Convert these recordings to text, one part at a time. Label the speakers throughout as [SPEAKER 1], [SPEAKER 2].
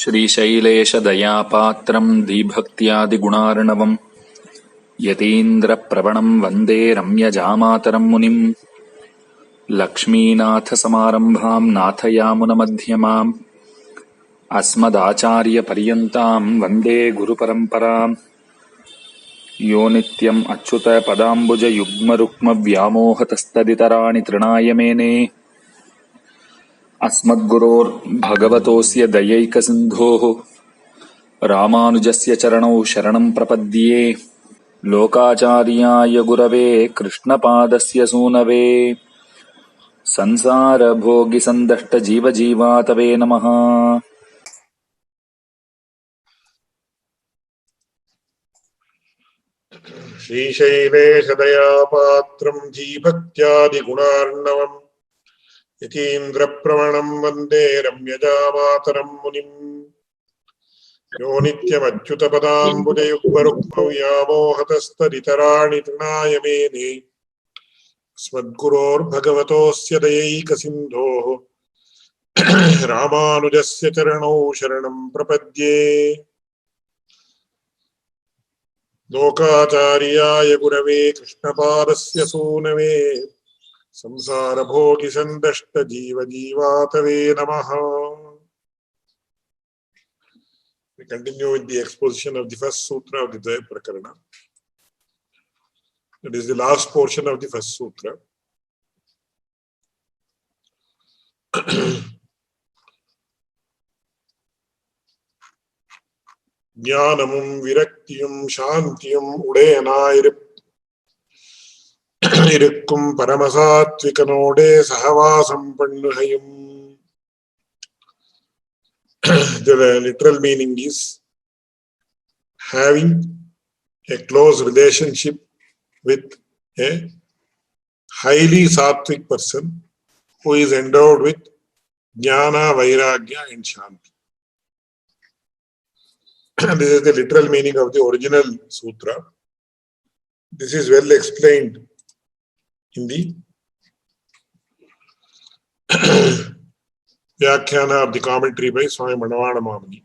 [SPEAKER 1] श्रीशैलेशदयापात्रम् धीभक्त्यादिगुणार्णवम् यतीन्द्रप्रवणम् वन्दे रम्यजामातरम् मुनिम् लक्ष्मीनाथसमारम्भाम् नाथयामुनमध्यमाम् अस्मदाचार्यपर्यन्ताम् वन्दे गुरुपरम्पराम् यो नित्यम् अच्युतपदाम्बुजयुग्मरुक्मव्यामोहतस्तदितराणि तृणाय मेने अस्मद्गुरोर्भगवतोऽस्य दयैकसिन्धोः रामानुजस्य चरणौ शरणम् प्रपद्ये लोकाचार्याय गुरवे कृष्णपादस्य सूनवे संसारभोगिसन्दष्टजीवजीवातवे नमः।
[SPEAKER 2] श्रीशैलेशदयापात्रम् धीभक्त्यादिगुणार्णवम् यतीन्द्रप्रवणम् वन्दे रम्यजामातरम् मुनिम् यो नित्यमच्युतपदाम्बुजयुग्मरुक्मव्यामोहतस्तदितराणि तृणाय मेने अस्मद्गुरोर्भगवतोऽस्य दयैकसिन्धोः रामानुजस्य चरणौ शरणम् प्रपद्ये लोकाचार्याय गुरवे कृष्णपादस्य सूनवे संसारभोगिसन्दष्टजीवजीवातवे नमः. We continue with the exposition of the first sutra of the Dvaya Prakarana. It is the last portion of the first sutra. ஞானமும் விரக்தியும் சாந்தியும் உடையனாயிருக்கும் பரமசாத்விகனோடே சகவாசம் பண்ணுகையும். The literal meaning is having a close relationship with a highly sattvic person who is endowed with jnana, vairagya and shanti. This is the literal meaning of the original sutra. This is well explained in the Vyakhyana of the commentary by Swami Manavana Mamani.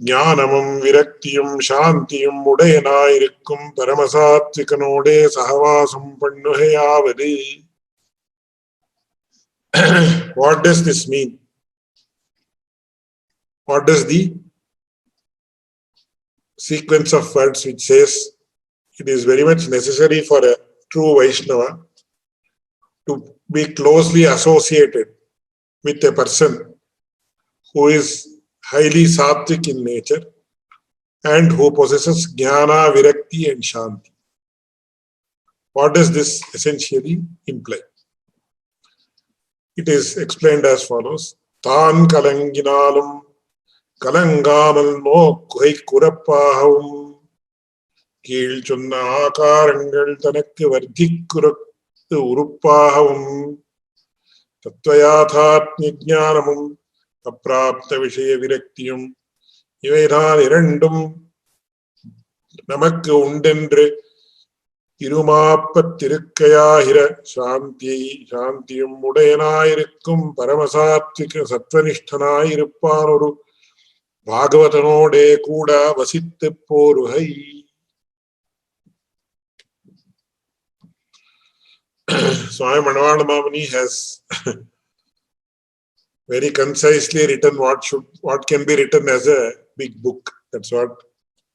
[SPEAKER 2] Jnanamum viraktiyum shantiyum udayanayirikkum paramasatvikanode sahavasam pannuhayavade. What does this mean? What does the sequence of words which says it is very much necessary for a true Vaishnava to be closely associated with a person who is highly sattvic in nature and who possesses jnana, virakti and shanti. What does this essentially imply? It is explained as follows. Tan kalanginalum கலங்காமல் நோக்குகை குறப்பாகவும் கீழ் சொன்ன ஆகாரங்கள் தனக்கு வர்த்திக்குறத்து உறுப்பாகவும் தத்துவயாதாத்மிய ஞானமும் அப்பிராப்த விஷய விரக்தியும் இவைதான் இரண்டும் நமக்கு உண்டென்று இருமாப்பத்திருக்கையாகிற சாந்தியும் உடையனாயிருக்கும் பரமசாத்விக சத்வனிஷ்டனாயிருப்பான் ஒரு பாகவதனோடே கூட வசித்து போருகை. Swami Manavana Mamani has very concisely written what can be written as a big book. That's what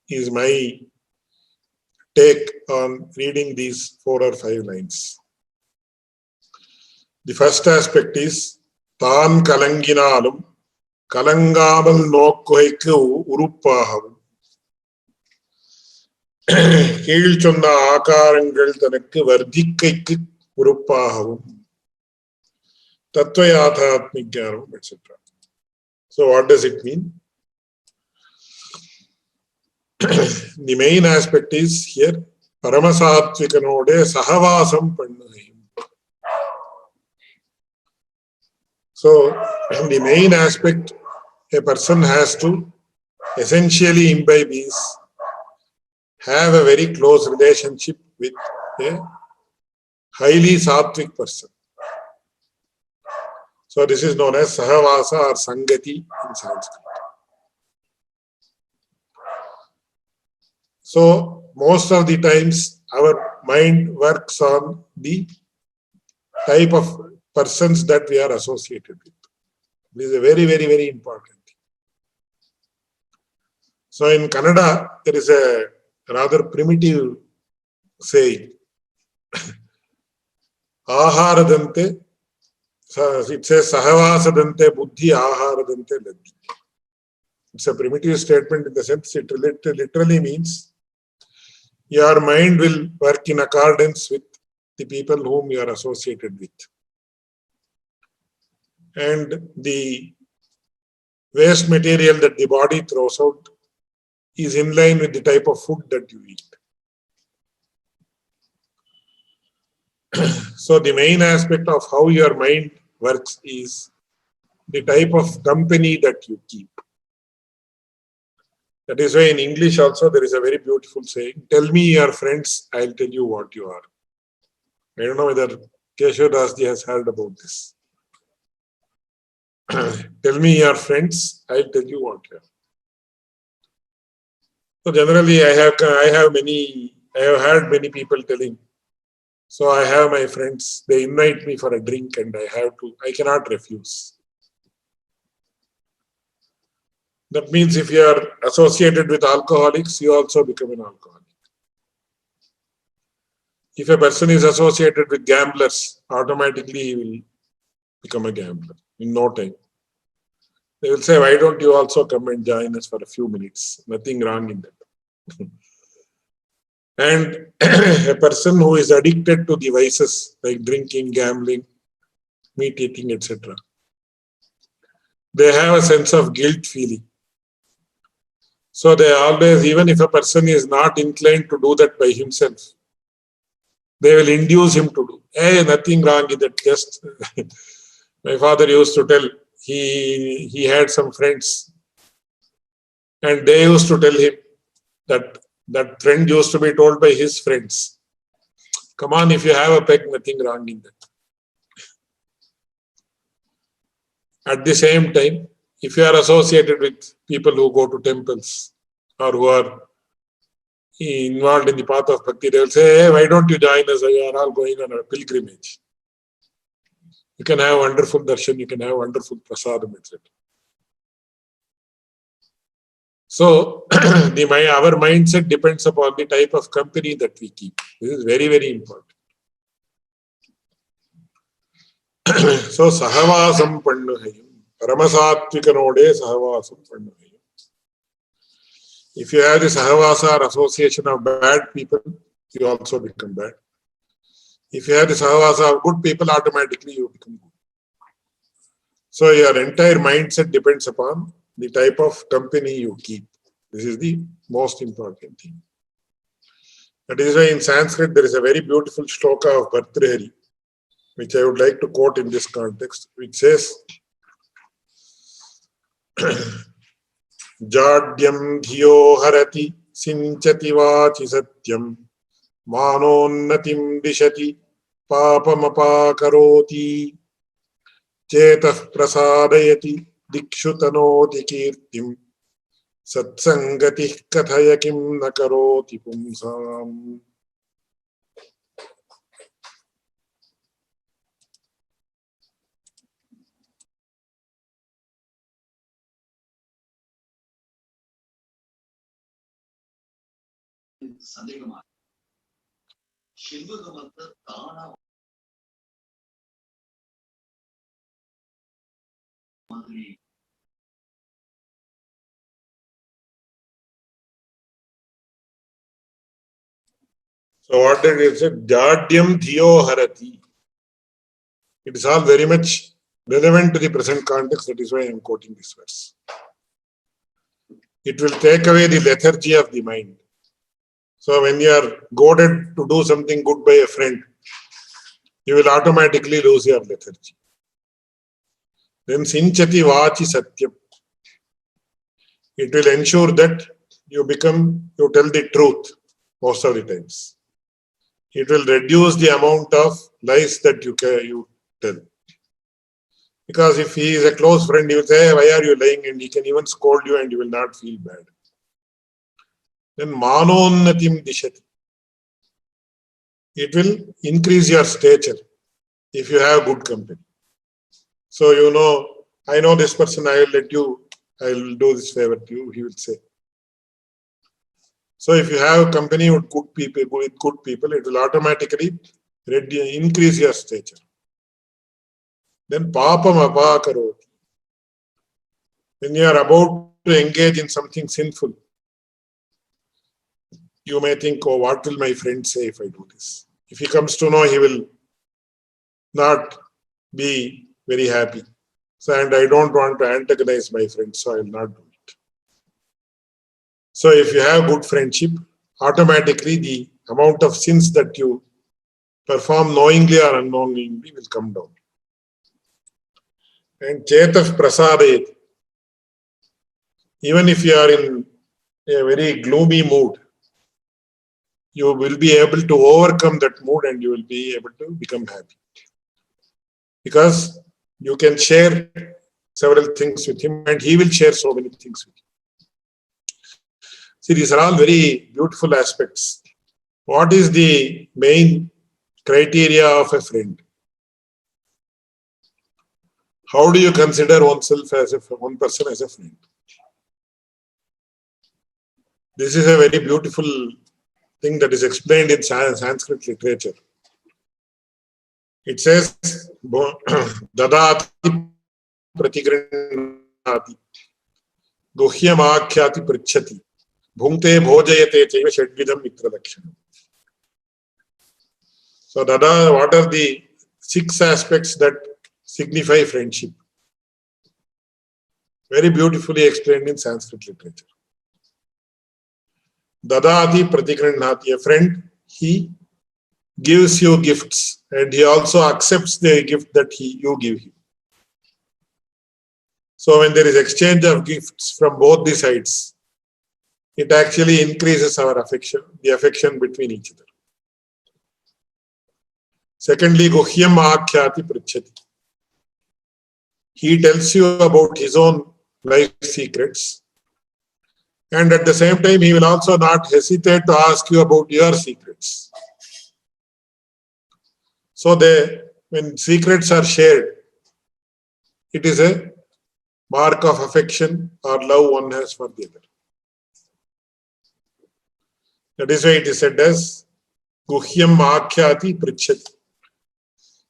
[SPEAKER 2] is my take on reading these 4 or 5 lines. The first aspect is Tan kalanginalum கலங்காமல் நோக்குகைக்கு உறுப்பாகவும் கீழ் சொன்ன ஆகாரங்கள் தனக்கு வர்த்திக்கைக்கு உறுப்பாகவும் தத்துவயாதாத்மிக ஞானம் etc. So what does it mean? The main aspect is here பரமசாத்விகனோட சகவாசம் பண்ணுகையும். So the main aspect a person has to essentially imbibe is have a very close relationship with a highly sattvic person. So this is known as sahavasa or sangati in Sanskrit. So most of the times our mind works on the type of persons that we are associated with. This is a very, very, very important thing. So in Kannada, there is a rather primitive saying. Aharadante, it says Sahavasadante buddhi aharadante ladhi. It's a primitive statement in the sense it literally means your mind will work in accordance with the people whom you are associated with. And the waste material that the body throws out is in line with the type of food that you eat. So the main aspect of how your mind works is the type of company that you keep. That is why in English also there is a very beautiful saying, tell me your friends, I'll tell you what you are. I don't know whether Keshav Das ji has heard about this. Tell me your friends, I'll tell you what you are. So generally I have heard many people telling, so I have my friends, they invite me for a drink and I cannot refuse. That means if you are associated with alcoholics, you also become an alcoholic. If a person is associated with gamblers, automatically he will become a gambler in no time. They will say, why don't you also come and join us for a few minutes? Nothing wrong in that. And a person who is addicted to the vices like drinking, gambling, meat eating, etc., they have a sense of guilt feeling. So they always, even if a person is not inclined to do that by himself, they will induce him to do. Hey, nothing wrong with that. Just my father used to tell, he had some friends and they used to tell him that friend used to be told by his friends, come on, if you have a peg, nothing wrong in that. At the same time, if you are associated with people who go to temples or who are involved in the path of bhakti, they will say, hey, why don't you join us? We are all going on a pilgrimage. You can have wonderful darshan, you can have wonderful prasadam, etc. So, our mindset depends upon the type of company that we keep. This is very, very important. So, sahavasam pannahayam. Paramasatvikanode sahavasam pannahayam. If you have the sahavasa or association of bad people, you also become bad. If you have the sahavasa of good people, automatically you become good. So your entire mindset depends upon the type of company you keep. This is the most important thing. That is why in Sanskrit there is a very beautiful shloka of Bhartrihari, which I would like to quote in this context, which says, Jadyam dhiyo harati sinchati vachi satyam manonnatim dishati papamapa karoti chetah prasadayati dikshutanoti kirtim satsangati kathayakim nakaroti pumsam. So what did it say? Jadyam dhiyo harati. It is all very much relevant to the present context. That is why I am quoting this verse. It will take away the lethargy of the mind. So when you are goaded to do something good by a friend, you will automatically lose your lethargy. Then sinchati vachi satyam. It will ensure that you tell the truth most of the times. It will reduce the amount of lies that you tell. Because if he is a close friend, he will say, hey, why are you lying? And he can even scold you and you will not feel bad. then manonnatim dishati. It will increase your stature if you have good company. So, I know this person, I will do this favor to you, he will say. So if you have company with good people, it will automatically increase your stature. Then papam apakaroti. When you are about to engage in something sinful, you may think, oh, what will my friend say if I do this? If he comes to know, he will not be very happy. So, and I don't want to antagonize my friend, so I will not do it. So if you have good friendship, automatically the amount of sins that you perform knowingly or unknowingly will come down. And chetaf prasadayat. Even if you are in a very gloomy mood, you will be able to overcome that mood and you will be able to become happy. Because you can share several things with him and he will share so many things with you. See, these are all very beautiful aspects. What is the main criteria of a friend? How do you consider oneself as one person as a friend? This is a very beautiful thing that is explained in Sanskrit literature. It says, Dadati pratigrinati, guhyamaakhyati prichati, bhungte bhojayate chaiva shadvidam mitra lakshanam. So, Dada, what are the 6 aspects that signify friendship? Very beautifully explained in Sanskrit literature. Dadati pratigrinati, a friend, he gives you gifts and he also accepts the gift that you give him. So when there is exchange of gifts from both the sides, it actually increases our affection, the affection between each other. Secondly, guhyam akhyati prichati. He tells you about his own life secrets. And at the same time, he will also not hesitate to ask you about your secrets. So when secrets are shared, it is a mark of affection or love one has for the other. That is why it is said as guhyam akhyati prichati.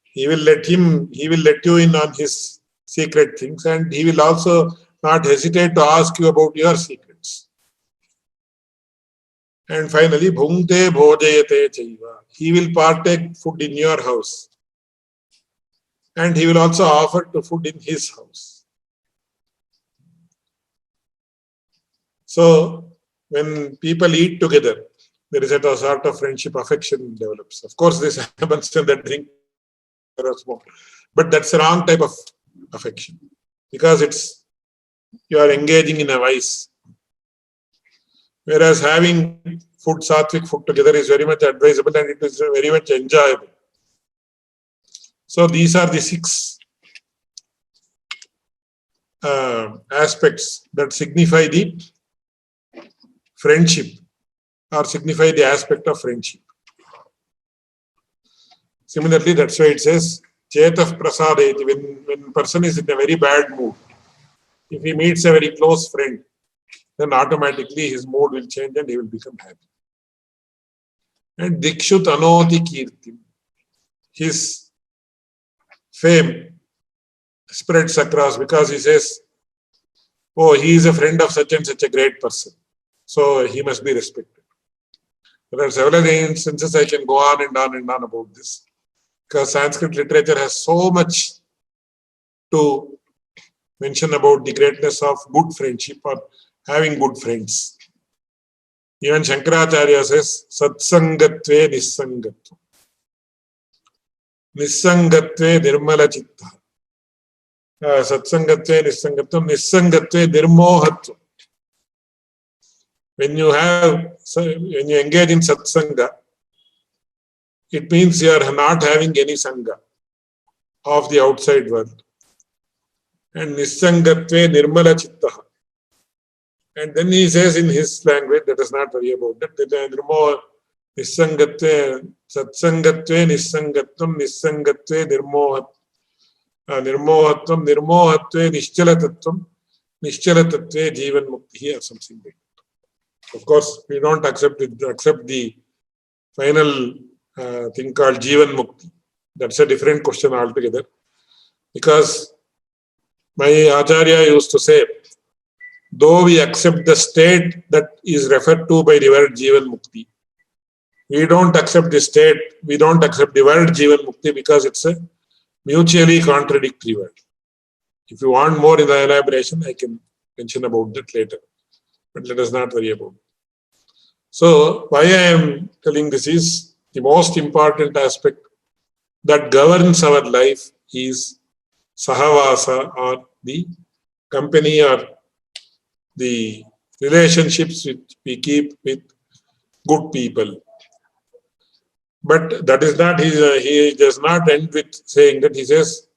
[SPEAKER 2] He will let you in on his secret things and he will also not hesitate to ask you about your secrets. And finally, bhungte bhojayate chaiva. He will partake food in your house. And he will also offer to food in his house. So, when people eat together, there is a sort of friendship, affection develops. Of course, this happens when they drink or smoke. But that's a wrong type of affection. Because you are engaging in a vice. Whereas having food, sattvic food together is very much advisable and it is very much enjoyable. So these are the 6 aspects that signify the friendship or signify the aspect of friendship. Similarly, that's why it says, Chetaf prasadeti, when a person is in a very bad mood, if he meets a very close friend, then automatically his mood will change and he will become happy. And Dikshut Anoti Kirti, his fame spreads across because he says, oh, he is a friend of such and such a great person, so he must be respected. There are several instances I can go on and on and on about this because Sanskrit literature has so much to mention about the greatness of good friendship or having good friends. Even Shankaracharya says, Satsangatve Nissangatva. Nissangatve Nirmala Chitta. Satsangatve Nissangatva. Nissangatve Nirmohatva. When you engage in satsanga, it means you are not having any sangha of the outside world. And Nissangatve Nirmala Chitta. And then he says in his language, let us not worry about that. Nirmoha nissangatve satsangatve nissangatvam nissangatve nirmohatvam nirmohatve nischalatattvam nischalatattve jivan mukti or something like that. Of course, we don't accept the final thing called jivan mukti. That's a different question altogether. Because my Acharya used to say, though we accept the state that is referred to by the word Jivan Mukti, we don't accept the state, we don't accept the word Jivan Mukti because it's a mutually contradictory word. If you want more in the elaboration, I can mention about that later. But let us not worry about it. So, why I am telling this is the most important aspect that governs our life is Sahavasa, or the company or the relationships which we keep with good people. But that is not, he does not end with saying that. He says,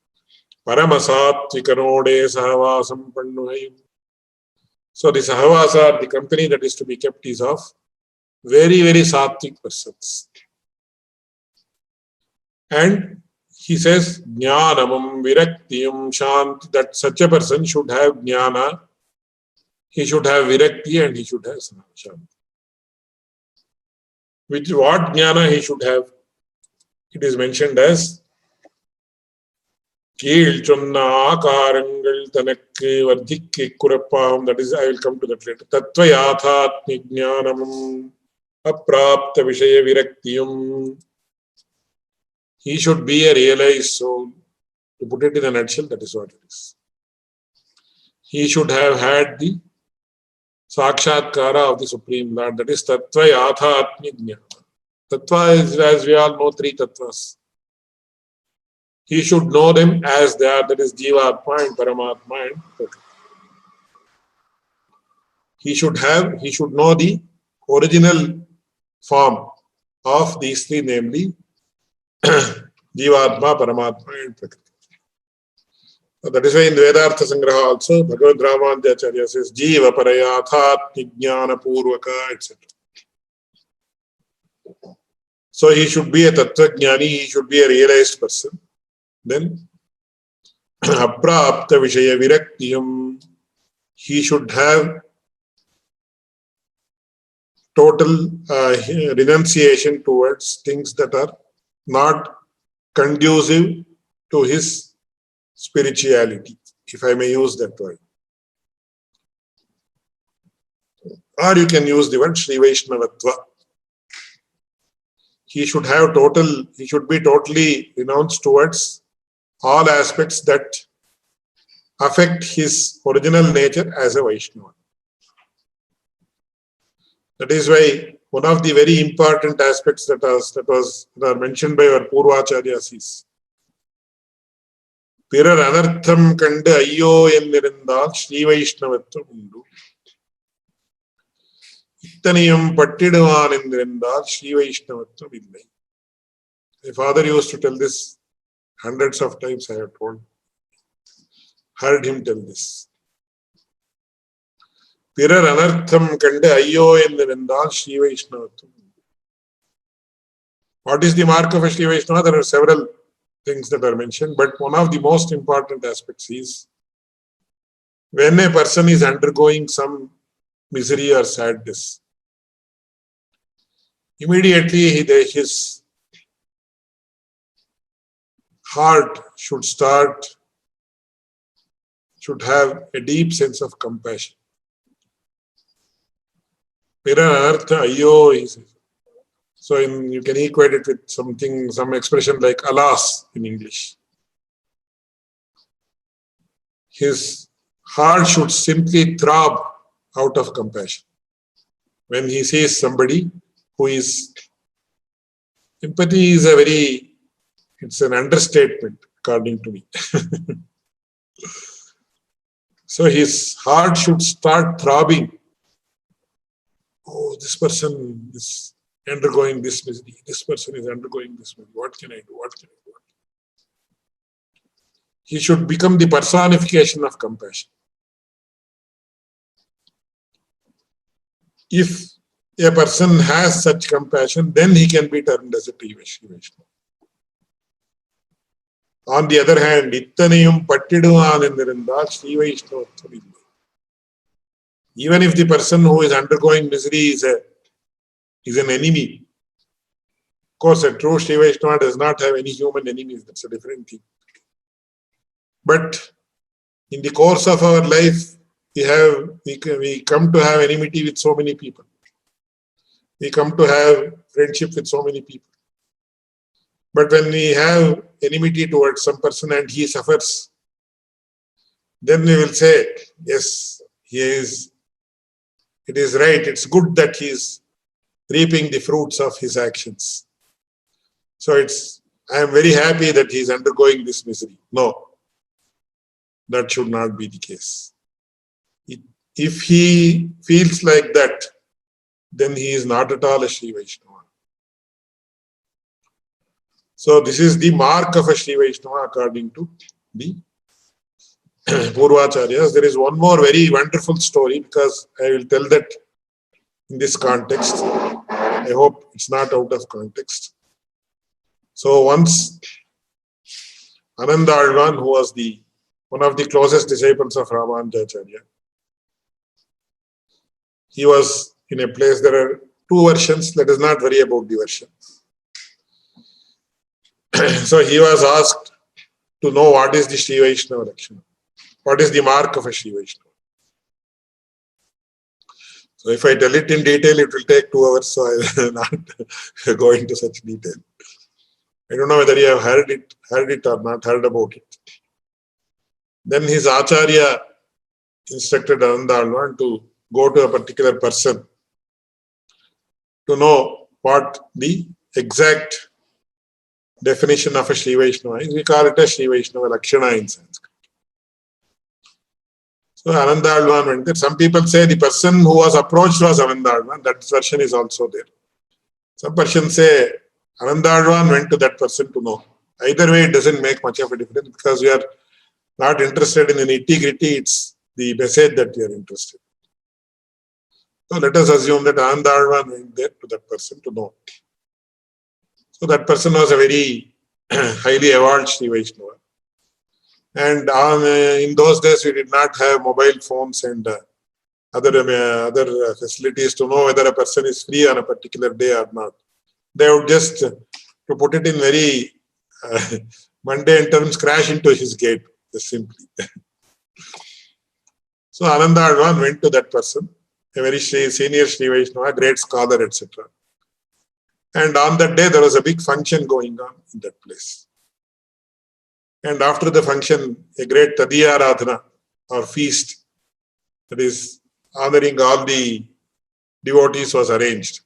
[SPEAKER 2] Paramasatvikanode sahavasam pannuhayim. So the sahavasa, the company that is to be kept, is of very, very sattvic persons. And he says, Jnanamam viraktiyam shanti, that such a person should have jnana, he should have virakti, and he should have shanti. Which what jnana he should have? It is mentioned as Keel chonna akarangal tanakku vardhikki kurappam. That is, I will come to that later. Tattva yathatmi jnanam aprapta vishaya viraktiyam. He should be a realized soul. To put it in a nutshell, that is what it is. He should have had the Sakshatkara of the Supreme Lord. That is Tattva Yathatmi Jnana. Tattva is, as we all know, three Tattvas. He should know them as they are. That is Jivatma and Paramatma and Prakriti. He should know the original form of these three, namely Jivatma, Paramatma and Prakriti. So that is why in Vedartha Sangraha also, Bhagavad Ramadhyacharya says, Jiva Parayathatmi Jnana Purvaka, etc. So he should be a Tattvajnani, he should be a realized person. Then, Aprapta Vishaya Viraktiyam, he should have total renunciation towards things that are not conducive to his spirituality, if I may use that word. Or you can use the word Sri Vaishnavatva. He should be totally renounced towards all aspects that affect his original nature as a Vaishnava. That is why one of the very important aspects that are mentioned by our Purvacharyas is Pirar anartham kandu ayyo ennirundal Sri Vaishnavatvam undu. Ittaniyam pattiduvan ennirundal Sri Vaishnavatvam illai. My father used to tell this hundreds of times. I have heard him tell this. Pirar anartham kandu ayyo ennirundal Sri Vaishnavatvam. What is the mark of a Sri Vaishnava? There are several things that are mentioned, but one of the most important aspects is when a person is undergoing some misery or sadness, immediately his heart should have a deep sense of compassion. So you can equate it with some expression like alas in English. His heart should simply throb out of compassion when he sees somebody who is. Empathy is it's an understatement according to me. So his heart should start throbbing. Oh, this person is undergoing this misery. This person is undergoing this misery. What can I do? What can I do? He should become the personification of compassion. If a person has such compassion, then he can be termed as a Sri Vaishnava. On the other hand, ittanayum pattiduvan endirundal Sri Vaishnavatham illa. Even if the person who is undergoing misery is an enemy. Of course, a true Sri Vaishnava does not have any human enemies. That's a different thing. But in the course of our life, we come to have enmity with so many people. We come to have friendship with so many people. But when we have enmity towards some person and he suffers, then we will say, yes, it is right, it's good that he is reaping the fruits of his actions. So I am very happy that he is undergoing this misery. No, that should not be the case. If he feels like that, then he is not at all a Sri Vaishnava. So this is the mark of a Sri Vaishnava according to the Purvacharyas. There is one more very wonderful story, because I will tell that in this context. I hope it's not out of context. So once Ananda Alvan, who was one of the closest disciples of Ramanujacharya, he was in a place. There are two versions. Let us not worry about the version. So he was asked to know what is the Sri Vaishnava Lakshana. What is the mark of a Sri Vaishnava? So if I tell it in detail, it will take 2 hours, so I will not go into such detail. I don't know whether you have heard it or not heard about it. Then his Acharya instructed Ananda Alvan to go to a particular person to know what the exact definition of a Sri Vaishnava is. We call it a Sri Vaishnava Lakshana in Sanskrit. So Ananda Alvan went there. Some people say the person who was approached was Ananda Alvan. That version is also there. Some persons say Ananda Alvan went to that person to know. Either way, it doesn't make much of a difference, because we are not interested in the nitty-gritty. It's the message that we are interested in. So let us assume that Ananda Alvan went there to that person to know. So that person was a very highly evolved Sri Vaishnava. And in those days, we did not have mobile phones and other facilities to know whether a person is free on a particular day or not. They would just, to put it in very mundane terms, crash into his gate, just simply. So Ananda Alvan went to that person, a very senior Sri Vaishnava, great scholar, etc. And on that day, there was a big function going on in that place. And after the function, a great Tadiya Aradhana, or feast, that is honoring all the devotees, was arranged.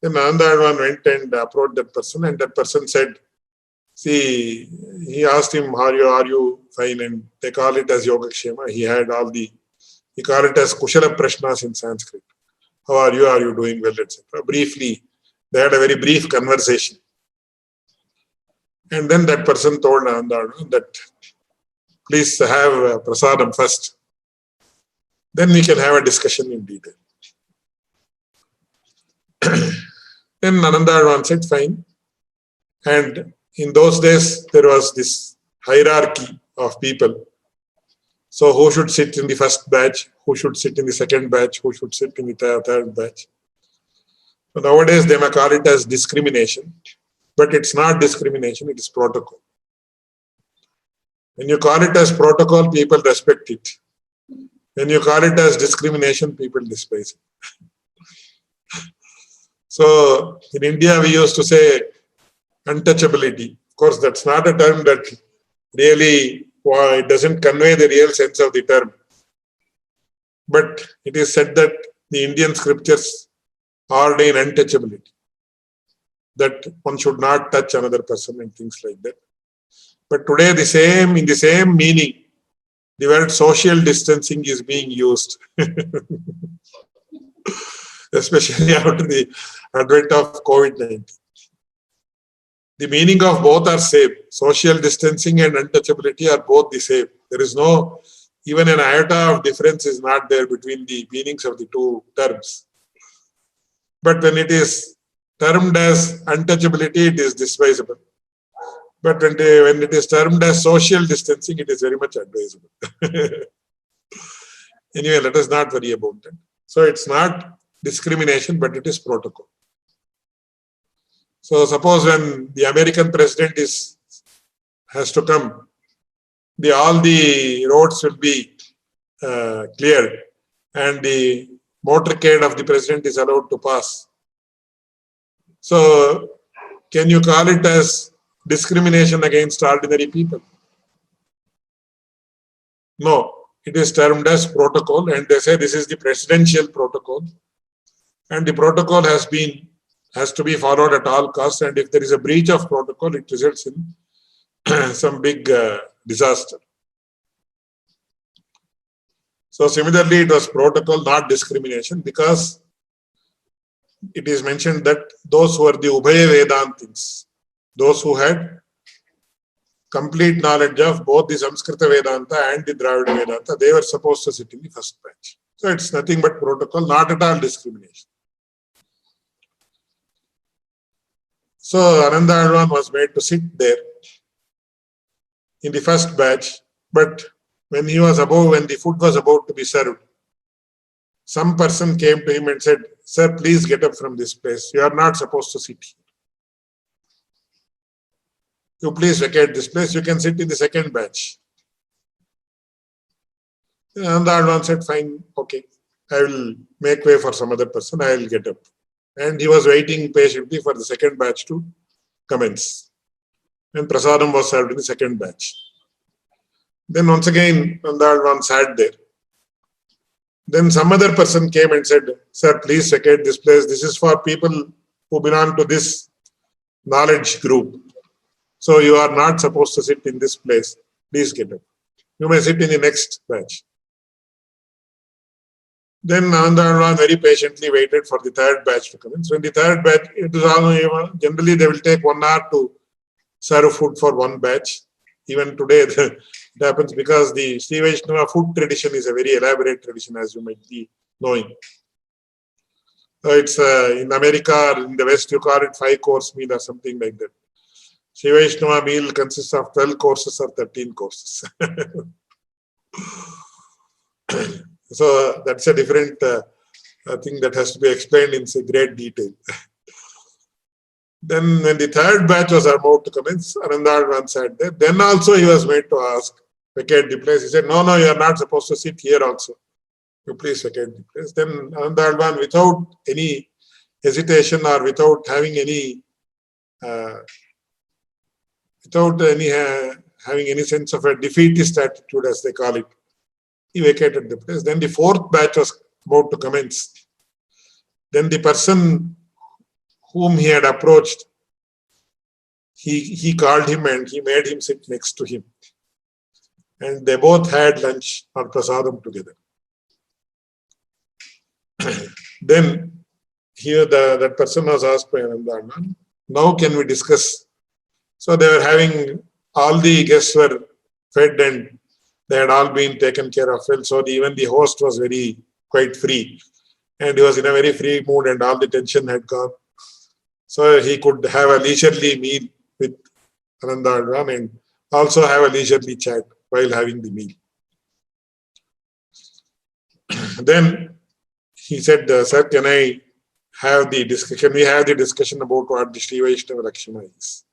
[SPEAKER 2] Then Ananda Alvan went and approached that person, and that person said, see, he asked him, are you fine? And they call it as Yogakshema. He called it as Kushala Prashnas in Sanskrit. How are you? Are you doing well? Etc. Briefly, they had a very brief conversation. And then that person told Ananda that, please have prasadam first. Then we can have a discussion in detail. Then Ananda Alvan said, fine. And in those days, there was this hierarchy of people. So who should sit in the first batch? Who should sit in the second batch? Who should sit in the third batch? So nowadays, they may call it as discrimination. But it's not discrimination, it is protocol. When you call it as protocol, people respect it. When you call it as discrimination, people despise it. So in India, we used to say untouchability. Of course, that's not a term that really, it doesn't convey the real sense of the term. But it is said that the Indian scriptures ordain untouchability, that one should not touch another person and things like that. But today, in the same meaning, the word social distancing is being used, especially after the advent of COVID-19. The meaning of both are same. Social distancing and untouchability are both the same. There is no Even an iota of difference is not there between the meanings of the two terms. But when it is termed as untouchability, it is despisable. But when it is termed as social distancing, it is very much advisable. Anyway, let us not worry about that. So it's not discrimination, but it is protocol. So suppose when the American president has to come, all the roads will be cleared and the motorcade of the president is allowed to pass. So can you call it as discrimination against ordinary people? No, it is termed as protocol, and they say this is the presidential protocol, and the protocol has to be followed at all costs, and if there is a breach of protocol, it results in some big disaster. So similarly, it was protocol, not discrimination, because it is mentioned that those who are the Ubhaya Vedantins, those who had complete knowledge of both the Samskrita Vedanta and the Dravida Vedanta, they were supposed to sit in the first batch. So it's nothing but protocol, not at all discrimination. So Ananda Advan was made to sit there in the first batch, but when the food was about to be served, some person came to him and said, "Sir, please get up from this place. You are not supposed to sit here. You please vacate this place. You can sit in the second batch." And the Advan said, "Fine, okay. I will make way for some other person. I will get up." And he was waiting patiently for the second batch to commence. And prasadam was served in the second batch. Then once again, Nanda Advan sat there. Then some other person came and said, "Sir, please vacate this place. This is for people who belong to this knowledge group. So you are not supposed to sit in this place. Please get up. You may sit in the next batch." Then Nanda Advan very patiently waited for the third batch to commence. When the third batch, generally they will take 1 hour to serve food for one batch. Even today, it happens because the Sri Vaishnava food tradition is a very elaborate tradition, as you might be knowing. So it's in America or in the West, you call it 5-course meal or something like that. Sri Vaishnava meal consists of 12 courses or 13 courses. So that's a different thing that has to be explained in great detail. Then when the third batch was about to commence, Ananda Advan sat there. Then also he was made to vacate the place. He said, "No, you are not supposed to sit here also. You please vacate the place." Then Ananda Advan, without any hesitation or without having any having any sense of a defeatist attitude, as they call it, he vacated the place. Then the fourth batch was about to commence. Then the person whom he had approached, he called him and he made him sit next to him. And they both had lunch or prasadam together. Then here that person was asked by Ananda Advan, "Now can we discuss?" So they were having, all the guests were fed and they had all been taken care of well. So even the host was quite free. And he was in a very free mood and all the tension had gone. So he could have a leisurely meal with Ananda Advan and also have a leisurely chat while having the meal. Then he said, "Sir, can we have the discussion about what the Sri Vaishnava Lakshana is?"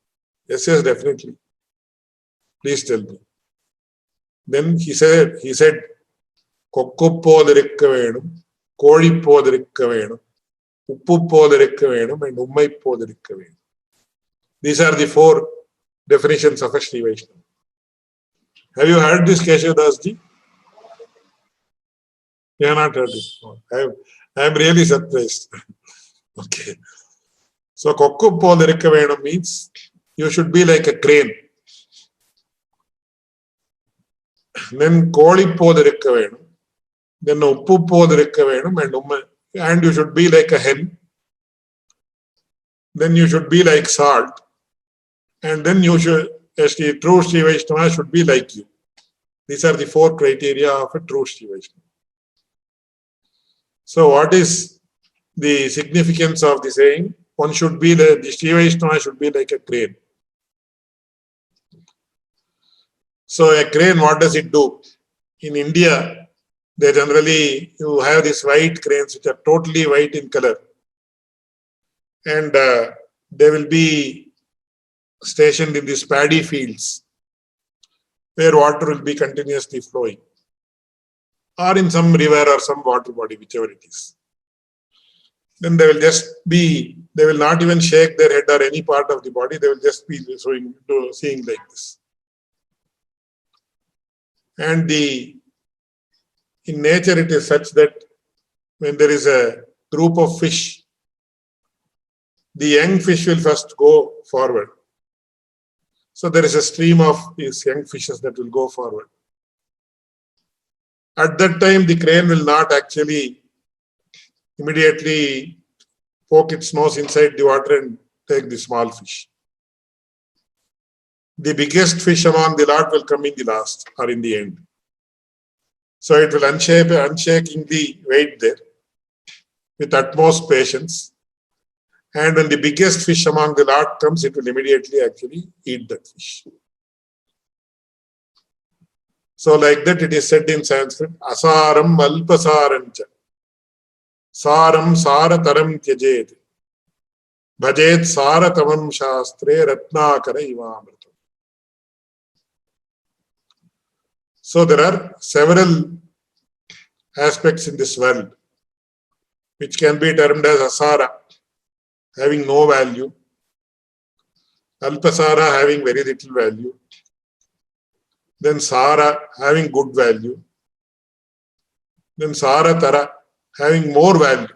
[SPEAKER 2] "Yes, definitely. Please tell me." Then he said, "Kokkuppodurikka venum, kozhippodurikka venum, uppuppodurikka venum, and ummaipodurikka venum." These are the 4 definitions of a Sri Vaishnava. Have you heard this, Keshav Das ji? You have not heard it. I am really surprised. Okay. So kokkuppodurikka venum means you should be like a crane. Then kozhippodurikka venum. Then uppuppodurikka venum, and you should be like a hen. Then you should be like salt. And then you should, as the true Sri Vaishnava, should be like you. These are the four criteria of a true Sri Vaishnava. So what is the significance of the saying? One should be, the Sri Vaishnava should be like a crane. So a crane, what does it do? In India, they generally, you have these white cranes which are totally white in color. And they will be stationed in these paddy fields where water will be continuously flowing, or in some river or some water body, whichever it is. Then they will just be, they will not even shake their head or any part of the body, they will just be seeing like this. And in nature it is such that when there is a group of fish, the young fish will first go forward. So there is a stream of these young fishes that will go forward. At that time, the crane will not actually immediately poke its nose inside the water and take the small fish. The biggest fish among the lot will come in the last or in the end. So it will unshakingly wait there with utmost patience. And when the biggest fish among the lot comes, it will immediately actually eat that fish. So like that it is said in Sanskrit, asaram alpasarancha, saram sarataram tyajet, bhajet saratamam shastre ratnakara ivamritam. So there are several aspects in this world which can be termed as asara, having no value, alpasara having very little value, then Sara having good value, then Saratara having more value.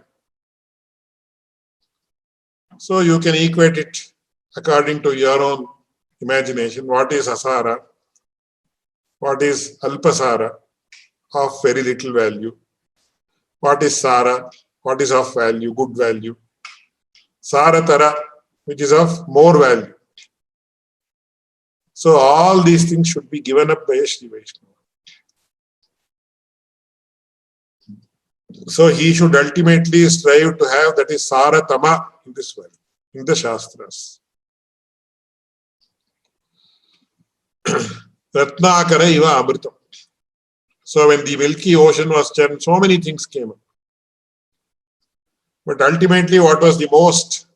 [SPEAKER 2] So you can equate it according to your own imagination. What is Asara? What is Alpasara, of very little value? What is Sara? What is of value, good value? Saratara, which is of more value. So all these things should be given up by a Sri Vaishnava. So he should ultimately strive to have, that is Saratama in this world, in the Shastras. Ratnakara iva amritam. So when the Milky Ocean was churned, so many things came up. But ultimately, what was the most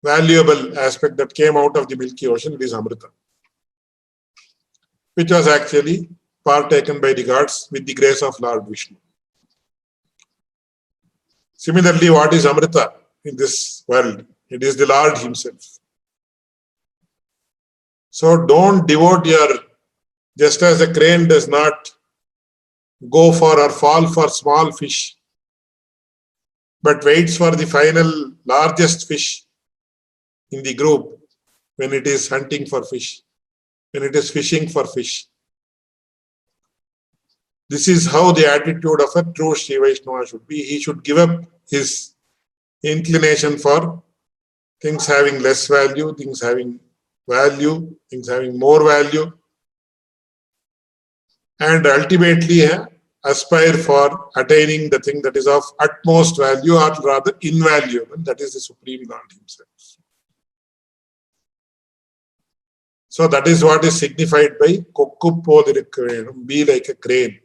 [SPEAKER 2] valuable aspect that came out of the Milky Ocean? It is Amrita, which was actually partaken by the gods with the grace of Lord Vishnu. Similarly, what is Amrita in this world? It is the Lord himself. So don't devote just as a crane does not go for or fall for small fish, but waits for the final largest fish in the group when it is hunting for fish, when it is fishing for fish. This is how the attitude of a true Sri Vaishnava should be. He should give up his inclination for things having less value, things having value, things having more value, and ultimately aspire for attaining the thing that is of utmost value, or rather invaluable, that is the Supreme Lord himself. So that is what is signified by Kokkuppodirukkvenum, be like a crane.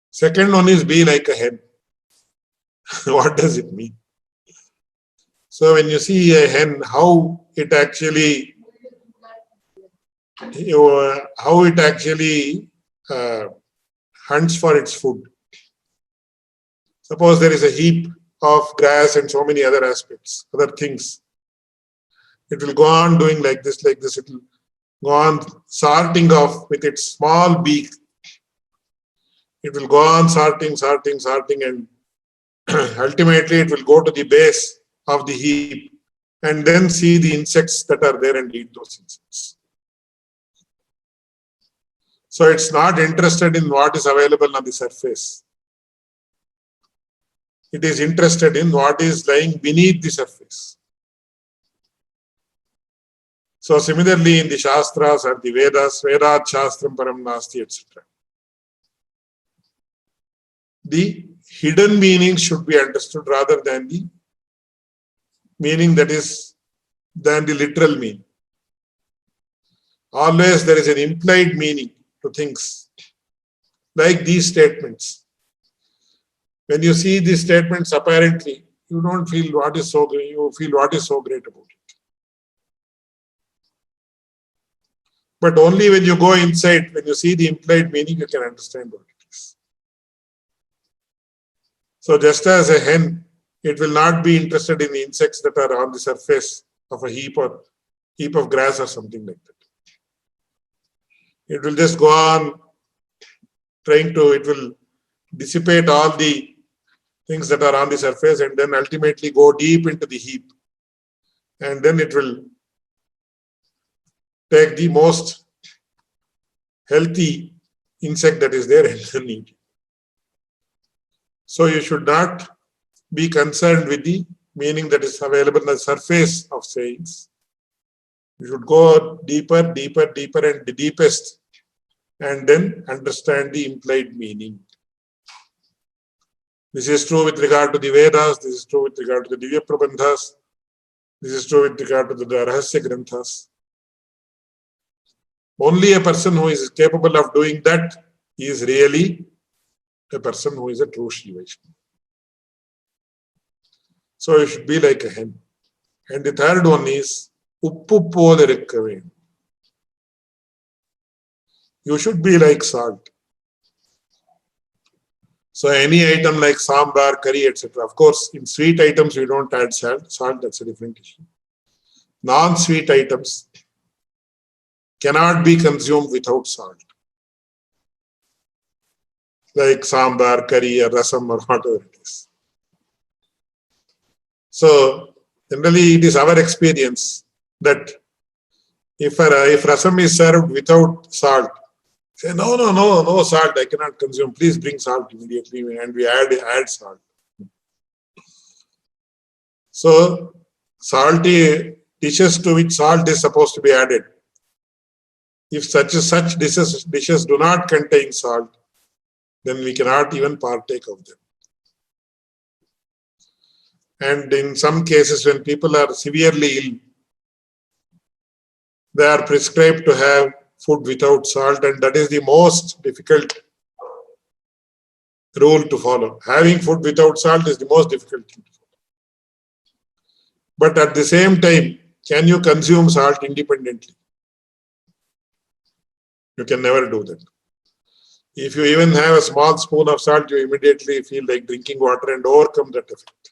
[SPEAKER 2] Second one is be like a hen. What does it mean? So when you see a hen, how it actually hunts for its food. Suppose there is a heap of grass and so many other aspects, other things. It will go on doing like this. It will go on sorting off with its small beak. It will go on sorting, and ultimately it will go to the base of the heap and then see the insects that are there and eat those insects. So it's not interested in what is available on the surface. It is interested in what is lying beneath the surface. So similarly in the Shastras or the Vedas, Vedat Shastram Param Nasti, etc. The hidden meaning should be understood rather than the meaning that is than the literal meaning. Always there is an implied meaning to things, like these statements. When you see these statements, apparently you don't feel what is so great, you feel what is so great about it. But only when you go inside, when you see the implied meaning, you can understand what it is. So just as a hen, it will not be interested in the insects that are on the surface of a heap of grass or something like that. It will just go on it will dissipate all the things that are on the surface and then ultimately go deep into the heap. And then it will take the most healthy insect that is there and then eat it. So you should not be concerned with the meaning that is available on the surface of sayings. You should go deeper, deeper, deeper and the deepest, and then understand the implied meaning. This is true with regard to the Vedas, this is true with regard to the Divya Prabandhas, this is true with regard to the Rahasya Granthas. Only a person who is capable of doing that is really a person who is a true Shri Vaishnava. So you should be like a hen. And the third one is Uppu Podarikkaven. You should be like salt. So any item like sambar, curry, etc. Of course, in sweet items we don't add salt. Salt, that's a different issue. Non-sweet items cannot be consumed without salt. Like sambar, curry, or rasam, or whatever it is. So generally, it is our experience that if rasam is served without salt, say no salt, I cannot consume. Please bring salt immediately, and we add salt. So salty dishes to which salt is supposed to be added. If such dishes do not contain salt, then we cannot even partake of them. And in some cases, when people are severely ill, they are prescribed to have food without salt, and that is the most difficult rule to follow. Having food without salt is the most difficult thing to follow. But at the same time, can you consume salt independently? You can never do that. If you even have a small spoon of salt, you immediately feel like drinking water and overcome that effect.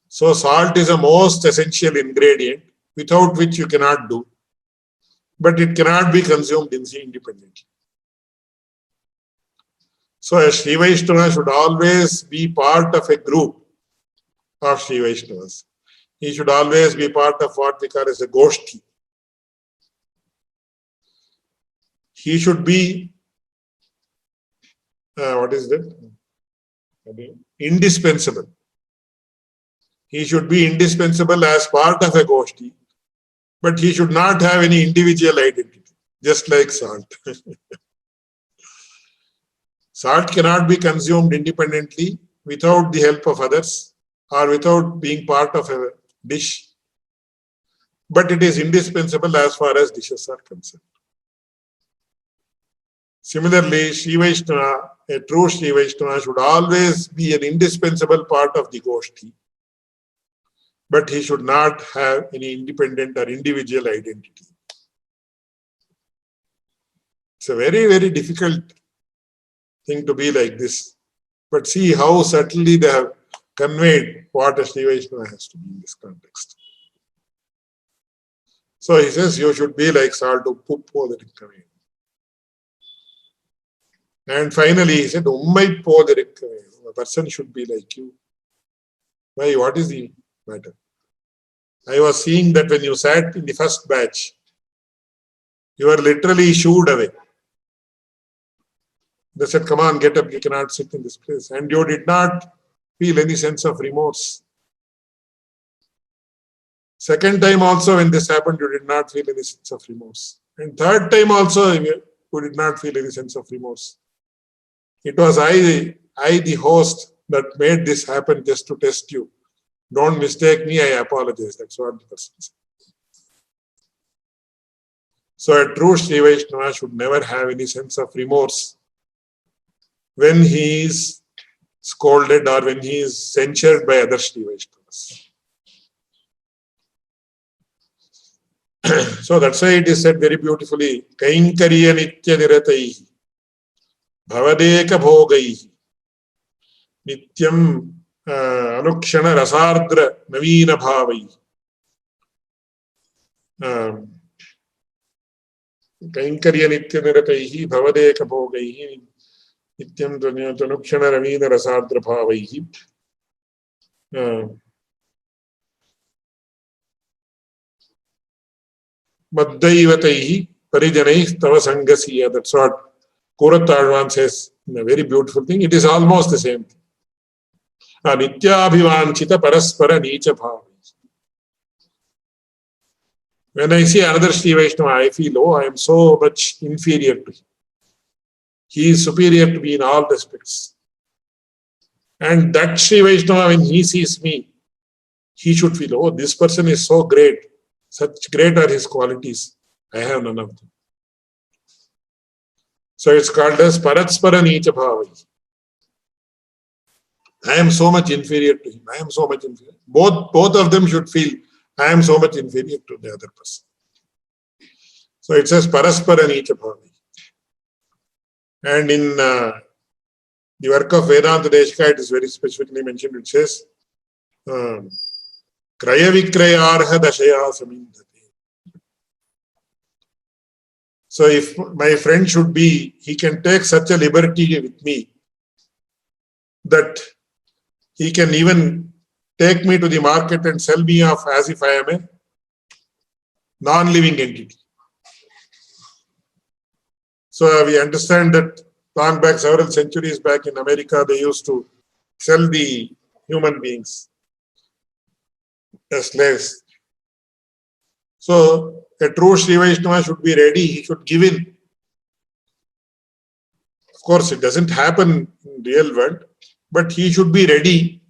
[SPEAKER 2] So salt is a most essential ingredient without which you cannot do, but it cannot be consumed independently. So a Sri Vaishnava should always be part of a group of Sri Vaishnavas. He should always be part of what we call as a Goshti. He should be, indispensable. He should be indispensable as part of a Goshti, but he should not have any individual identity, just like salt. Salt cannot be consumed independently without the help of others or without being part of a dish, but it is indispensable as far as dishes are concerned. Similarly, Sri Vaishnava, a true Sri Vaishnava, should always be an indispensable part of the Goshti, but he should not have any independent or individual identity. It's a very, very difficult thing to be like this. But see how subtly they have conveyed what a Sri Vaishnava has to be in this context. So he says, you should be like salt, uppu podarikkaven. And finally, he said, ummai podarikkaven. A person should be like you. Why? What is the matter? I was seeing that when you sat in the first batch, You are literally shooed away. They said, come on, get up, you cannot sit in this place. And you did not feel any sense of remorse. Second time also when this happened, you did not feel any sense of remorse. And third time also, you did not feel any sense of remorse. It was I, the host, that made this happen just to test you. Don't mistake me, I apologize. That's what the person said. So a true Sri Vaishnava should never have any sense of remorse when he is scolded or when he is censured by other Sri Vaishnavas. So that's why it is said very beautifully, Kainkarya Nitya Nirataihi Bhavadeka Bhogaihi Nityam Anukshana Rasardra Navina Bhavaihi Kainkarya Nitya Nirataihi Bhavadeka Bhogaihi Nityam Anukshana Ravina Rasardra Bhavaihi Maddaivataihi Parijanaih Tava Sangasiya. That's what Kuratadvan says in a very beautiful thing. It is almost the same thing. Nityabhivanchita Paraspara Nicha Bhavi. When I see another Sri Vaishnava, I feel, oh, I am so much inferior to him. He is superior to me in all respects. And that Sri Vaishnava, when he sees me, he should feel, oh, this person is so great. Such great are his qualities. I have none of them. So it's called as Paratspara Nicha Bhavai. I am so much inferior to him. I am so much inferior. Both of them should feel, I am so much inferior to the other person. So it says Paraspara Nicha Bhavai. And in the work of Vedanta Deshika, it is very specifically mentioned. It says, Kraya Vikrayarha Dashaya Samindhati. So if my friend should be, he can take such a liberty with me that he can even take me to the market and sell me off as if I am a non-living entity. So we understand that long back, several centuries back in America, they used to sell the human beings as slaves. So a true Sri Vaishnava should be ready, he should give in. Of course, it doesn't happen in real world, but he should be ready.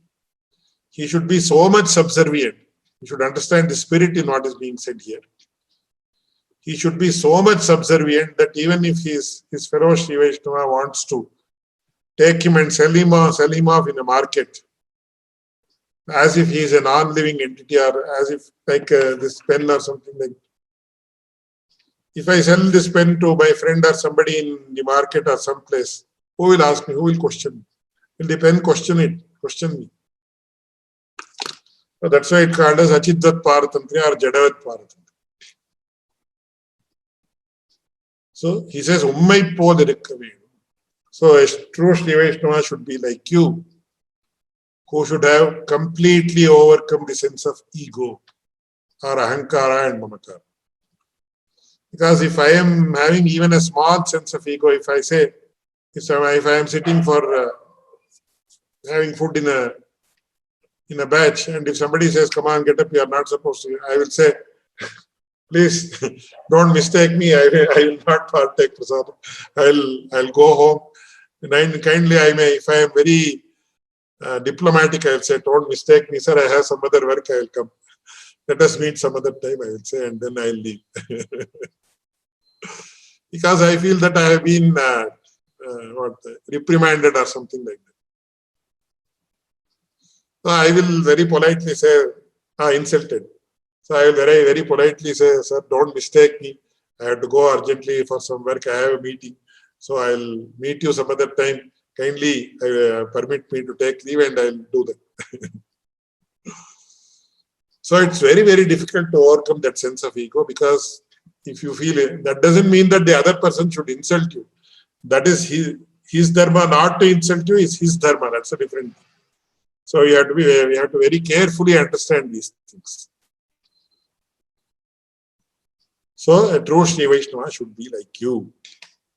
[SPEAKER 2] He should be so much subservient. He should understand the spirit in what is being said here. He should be so much subservient that even if his fellow Sri Vaishnava wants to take him and sell him off in a market, as if he is a non-living entity or as if like this pen or something like that. If I sell this pen to my friend or somebody in the market or someplace, who will ask me? Who will question me? Will the pen question me? So that's why it called as Achidvat Paratantriya or Jadavat Paratantriya. So he says, Ummai Podirikkave. So a true Sri Vaishnava should be like you, who should have completely overcome the sense of ego or ahankara and mamakara. Because if I am having even a small sense of ego, if I say, if I am sitting for having food in a batch, and if somebody says, come on, get up, you are not supposed to, I will say, please don't mistake me, I will not partake prasad. I'll go home. And kindly, if I am very diplomatic, I will say, don't mistake me, sir, I have some other work, I will come. Let us meet some other time, I will say, and then I will leave. Because I feel that I have been reprimanded or something like that. So I will very politely say, insulted. So I will very, very politely say, sir, don't mistake me. I have to go urgently for some work. I have a meeting. So I'll meet you some other time. Kindly permit me to take leave and I'll do that. So it's very, very difficult to overcome that sense of ego, because if you feel it, that doesn't mean that the other person should insult you. That is his dharma. Not to insult you is his dharma. That's a different thing. So we have to very carefully understand these things. So a true Sri Vaishnava should be like you.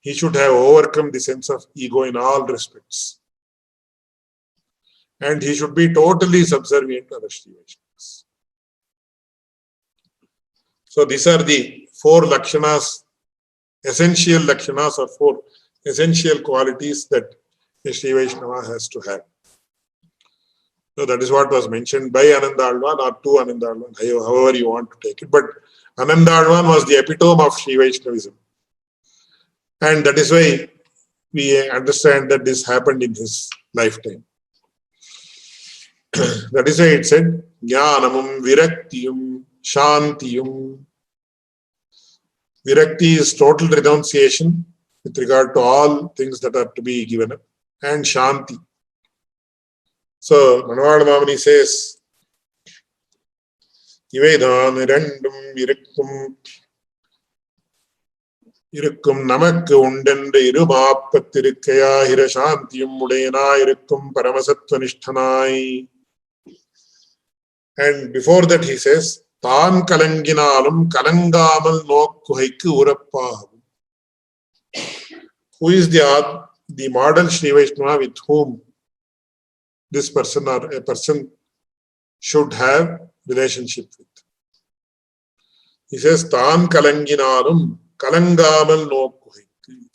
[SPEAKER 2] He should have overcome the sense of ego in all respects. And he should be totally subservient to other Sri Vaishnavas. So these are the four lakshanas, essential lakshanas or four essential qualities that a Sri Vaishnava has to have. So that is what was mentioned by Ananda Alvan or to Ananda Alvan, however you want to take it. But Ananda Alvan was the epitome of Sri Vaishnavism. And that is why we understand that this happened in his lifetime. That is why it said, Jnanamum Viraktiyum Shantiyum. Virakti is total renunciation with regard to all things that are to be given up, and Shanti. So Manavada Mamani says, Ivedam Irandum Irukkum Namakku Undende Irumapattirukaya Hirashantiyum Udena Irukkum Paramasattvanishthanai. And before that he says, Tan Kalanginalum Kalangamal Nokkuhaikku Urappahum. Who is the model Sri Vaishnava with whom this person or a person should have relationship with? He says, Tan Kalanginalum Kalangamal Nokkuhaikku.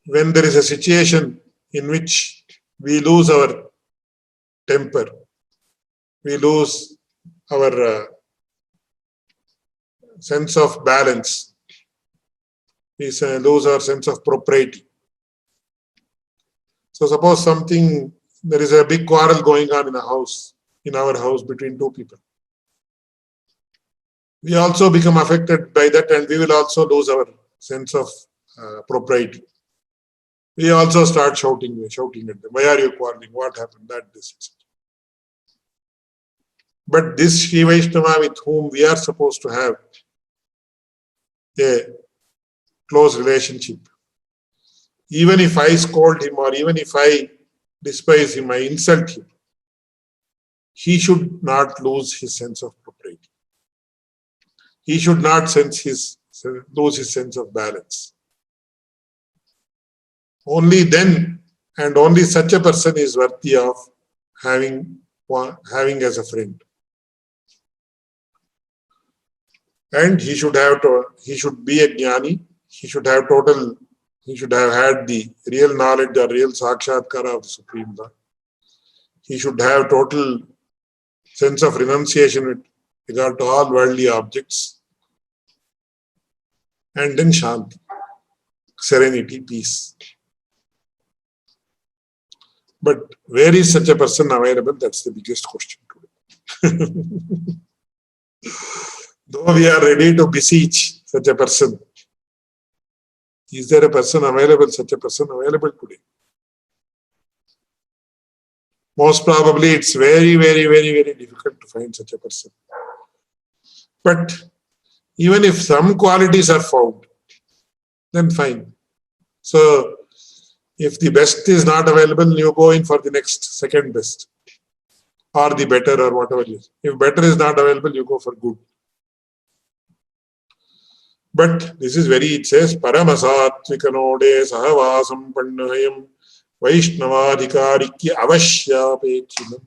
[SPEAKER 2] When there is a situation in which we lose our temper, we lose our sense of balance, we lose our sense of propriety. So suppose there is a big quarrel going on in our house between two people. We also become affected by that and we will also lose our sense of propriety. We also start shouting at them. Why are you quarreling? What happened? This, etc. But this Sri Vaishnava with whom we are supposed to have a close relationship, even if I scold him or even if I despise him, I insult him, he should not lose his sense of propriety. He should not lose his sense of balance. Only then and only such a person is worthy of having as a friend. And he should be a jnani. He should have had the real knowledge or real sakshatkara of the Supreme Lord. He should have total sense of renunciation with regard to all worldly objects. And then Shanti, serenity, peace. But where is such a person available? That's the biggest question today. Though we are ready to beseech such a person, is there a person available, such a person available today? Most probably it's very, very, very, very difficult to find such a person. But even if some qualities are found, then fine. So if the best is not available, you go in for the next second best or the better or whatever it is. If better is not available, you go for good. But this is it says, Paramasatvikanode sahavasam pannahayam Vaishnavadhikarikya avashyapechinam.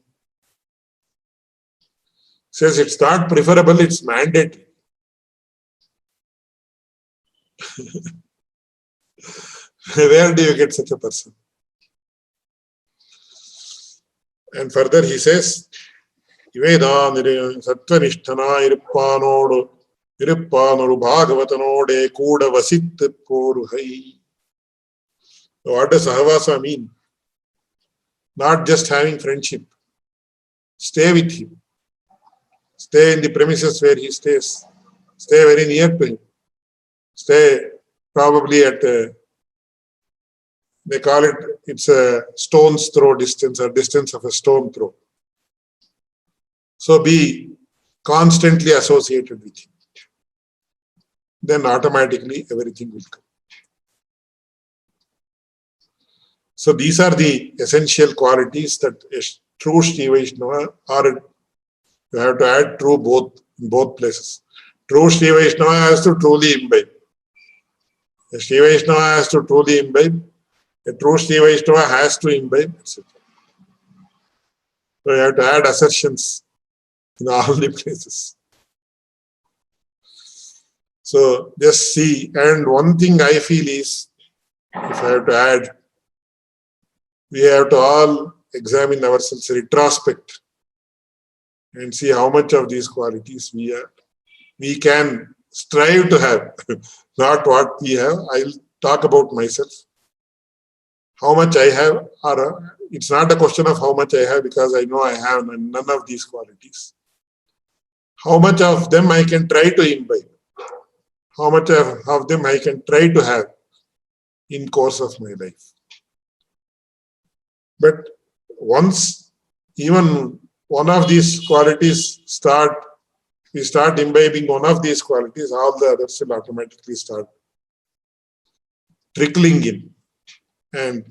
[SPEAKER 2] Says it's not preferable, it's mandatory. Where do you get such a person? And further he says, Ivedam Sattvanishtana Irupanodu Irupanoru Bhagavatanode Kuda Vasit Poruhai. What does Sahavasa mean? Not just having friendship. Stay with him. Stay in the premises where he stays. Stay very near to him. Stay probably at they call it's a stone's throw distance or distance of a stone throw. So be constantly associated with him. Then automatically everything will come. So these are the essential qualities that a true Sri Vaishnava or You have to add true both in both places. True Sri Vaishnava has to truly imbibe. A Sri Vaishnava has to truly imbibe. A true Sri Vaishnava has to imbibe, etc. So you have to add assertions in all the places. So just see. And one thing I feel is, if I have to add, we have to all examine ourselves, retrospect, and see how much of these qualities we can strive to have, not what we have. I'll talk about myself. How much I have, or it's not a question of how much I have, because I know I have none of these qualities. How much of them I can try to imbibe? How much of them I can try to have in course of my life? But once even one of these qualities we start imbibing one of these qualities, all the others will automatically start trickling in. And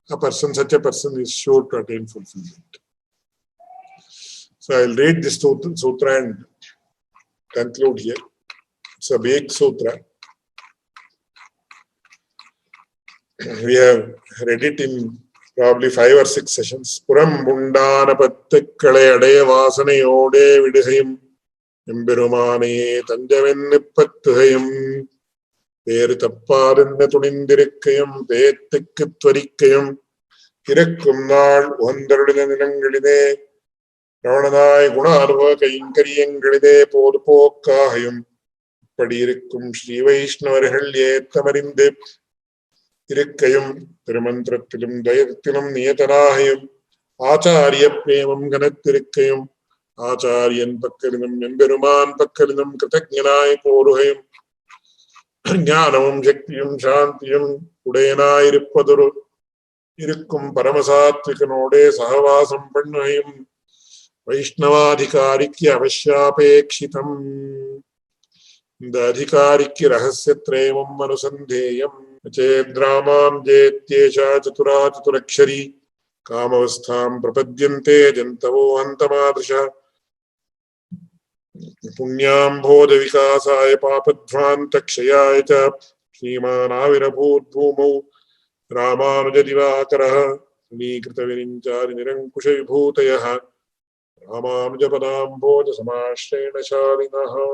[SPEAKER 2] such a person is sure to attain fulfillment. So I'll read this sutra and conclude here. It's a big sutra. We have read it in probably 5 or 6 sessions. Puram Bundana Pattikale Ade Vasanayode Vidihayam Emberumane Tanjavenipattuhayam Peritaparinna Tunindirikayam Petikitvarikayam Kirakkumnal Wandarudinangalide Ravanadai Gunarva Kainkariyangalide Podupokahayam Padirikum Sri Vaishnavarhalye Tamarinde Irikayam Tirumantratilum Dayatilum Niyatanahayam Acharya Premam Ganatirikayam Acharyan Pakkalinam Emberuman Pakkalinam Kritaknyanai Poruhayam Jnanam Shaktiyam Shantiyam Udayanai Irippaduru Irikkum Paramasatvikanode Sahavasam Pannahayam Vaishnavadhikarikya Avashyapekshitam The Adhikarikya Rahasyatremam Manusandheyam Chedramam Jetyesha Chatura Chaturakshari Kamavastham Prapadyante Jantavo Antamadrisha Punyam Bodha Vikasaya Papadhvanta Kshayaya Cha Srimanavira Bhutbhumau Ramanuja Divakaraha Nikrita Virinchari Nirankusha Vibhutayaha Ramanuja Padam Bodha Samashrena Sharinaha